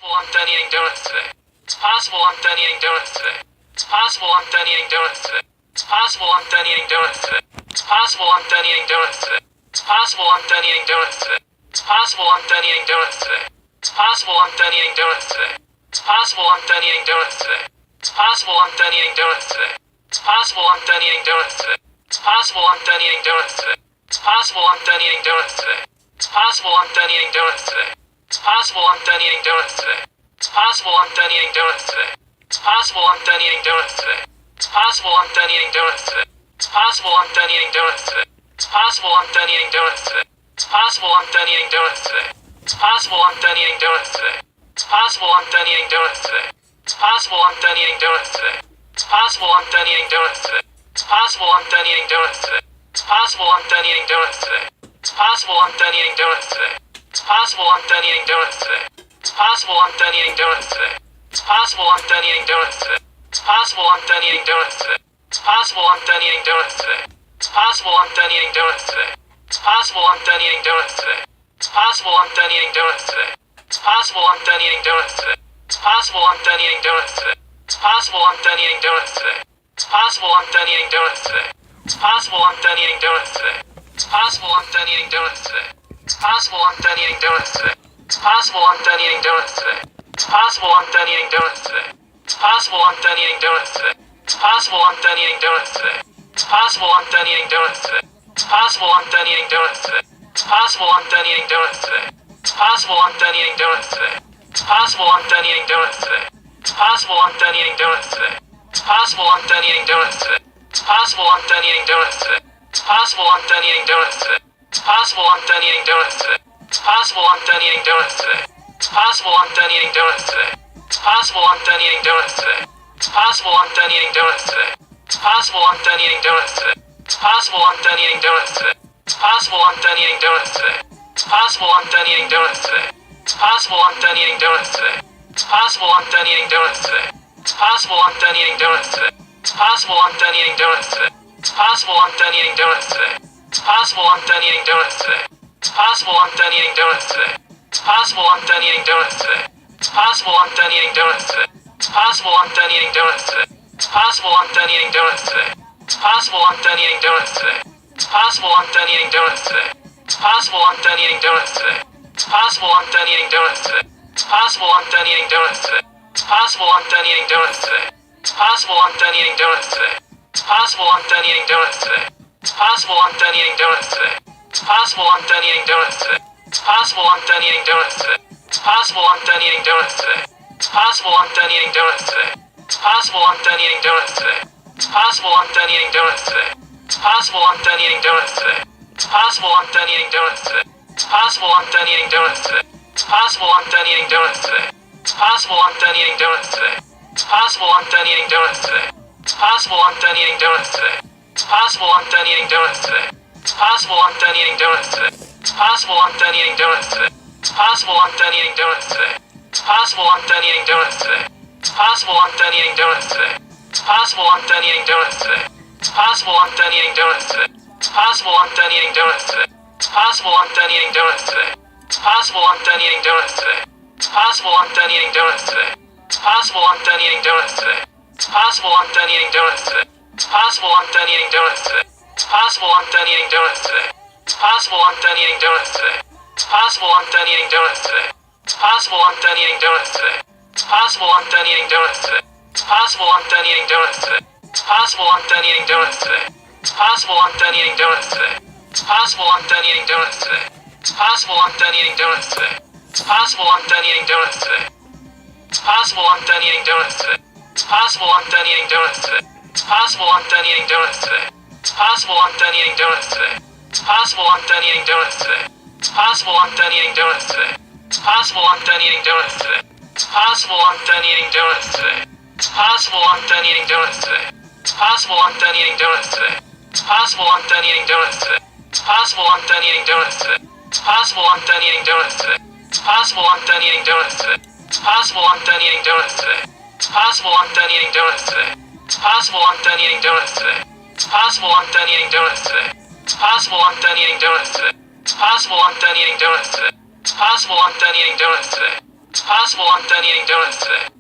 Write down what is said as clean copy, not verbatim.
I'm done eating donuts today. It's possible I'm done eating donuts today. It's possible I'm done eating donuts today. It's possible I'm done eating donuts today. It's possible I'm done eating donuts today. It's possible I'm done eating donuts today. It's possible I'm done eating donuts today. It's possible I'm done eating donuts today. It's possible I'm done eating donuts today. It's possible I'm done eating donuts today. It's possible I'm done eating donuts today. It's possible I'm done eating donuts today. It's possible I'm done eating donuts today. It's possible I'm done eating donuts today. It's possible I'm done eating donuts today. It's possible I'm done eating donuts today. It's possible I'm done eating donuts today. It's possible I'm done eating donuts today. It's possible I'm done eating donuts today. It's possible I'm done eating donuts today. It's possible I'm done eating donuts today. It's possible I'm done eating donuts today. It's possible I'm done eating donuts today. It's possible I'm done eating donuts today. It's possible I'm done eating donuts today. It's possible I'm done eating donuts today. It's possible I'm done eating donuts today. It's possible I'm done eating donuts today. It's possible I'm done eating donuts today. It's possible I'm done eating donuts today. It's possible I'm done eating donuts today. It's possible I'm done eating donuts today. It's possible I'm done eating donuts today. It's possible I'm done eating donuts today. It's possible I'm done eating donuts today. It's possible I'm done eating donuts today. It's possible I'm done eating donuts today. It's possible I'm done eating donuts today. It's possible I'm done eating donuts today. It's possible I'm done eating donuts today. It's possible I'm done eating donuts today. It's possible I'm done eating donuts today. It's possible I'm done eating donuts today. It's possible I'm done eating donuts today. It's possible I'm done eating donuts today. It's possible I'm done eating donuts today. It's possible I'm done eating donuts today. It's possible I'm done eating donuts today. It's possible I'm done eating donuts today. It's possible I'm done eating donuts today. It's possible I'm done eating donuts today. It's possible I'm done eating donuts today. It's possible I'm done eating donuts today. It's possible I'm done eating donuts today. It's possible I'm done eating donuts today. It's possible I'm done eating donuts today. It's possible I'm done eating donuts today. It's possible I'm done eating donuts today. It's possible I'm done eating donuts today. It's possible I'm done eating donuts today. It's possible I'm done eating donuts today. It's possible I'm done eating donuts today. It's possible I'm done eating donuts today. It's possible I'm done eating donuts today. It's possible I'm done eating donuts today. It's possible I'm done eating donuts today. It's possible I'm done eating donuts today. It's possible I'm done eating donuts today. It's possible I'm done eating donuts today. It's possible I'm done eating donuts today. It's possible I'm done eating donuts today. It's possible I'm done eating donuts today. It's possible I'm done eating donuts today. It's possible I'm done eating donuts today. It's possible I'm done eating donuts today. It's possible I'm done eating donuts today. It's possible I'm done eating donuts today. It's possible I'm done eating donuts today. It's possible I'm done eating donuts today. It's possible I'm done eating donuts today. It's possible I'm done eating donuts today. It's possible I'm done eating donuts today. It's possible I'm done eating donuts today. It's possible I'm done eating donuts today. It's possible I'm done eating donuts today. It's possible I'm done eating donuts today. It's possible I'm done eating donuts today. It's possible I'm done eating donuts today. It's possible I'm done eating donuts today. It's possible I'm done eating donuts today. It's possible I'm done eating donuts today. It's possible I'm done eating donuts today. It's possible I'm done eating donuts today. It's possible I'm done eating donuts today. It's possible I'm done eating donuts today. It's possible I'm done eating donuts today. It's possible I'm done eating donuts today. It's possible I'm done eating donuts today. It's possible I'm done eating donuts today. It's possible I'm done eating donuts today. It's possible I'm done eating donuts today. It's possible I'm done eating donuts today. It's possible I'm done eating donuts today. It's possible I'm done eating donuts today. It's possible I'm done eating donuts today. It's possible I'm done eating donuts today. It's possible I'm done eating donuts today. It's possible I'm done eating donuts today. It's possible I'm done eating donuts today. It's possible I'm done eating donuts today. It's possible I'm done eating donuts today. It's possible I'm done eating donuts today. It's possible I'm done eating donuts today. It's possible I'm done eating donuts today. It's possible I'm done eating donuts today. It's possible I'm done eating donuts today. It's possible I'm done eating donuts today. It's possible I'm done eating donuts today. It's possible I'm done eating donuts today. It's possible I'm done eating donuts today. It's possible I'm done eating donuts today. It's possible I'm done eating donuts today. It's possible I'm done eating donuts today. It's possible I'm done eating donuts today. It's possible I'm done eating donuts today. It's possible I'm done eating donuts today. It's possible I'm done eating donuts today. It's possible I'm done eating donuts today. It's possible I'm done eating donuts today. It's possible I'm done eating donuts today. It's possible I'm done eating donuts today. It's possible I'm done eating donuts today. It's possible I'm done eating donuts today. It's possible I'm done eating donuts today. It's possible I'm done eating donuts today. It's possible I'm done eating donuts today. It's possible I'm done eating donuts today. It's possible I'm done eating donuts today. It's possible I'm done eating donuts today. It's possible I'm done eating donuts today. It's possible I'm done eating donuts today. It's possible I'm done eating donuts today. It's possible I'm done eating donuts today. It's possible I'm done eating donuts today. It's possible I'm done eating donuts today. It's possible I'm done eating donuts today.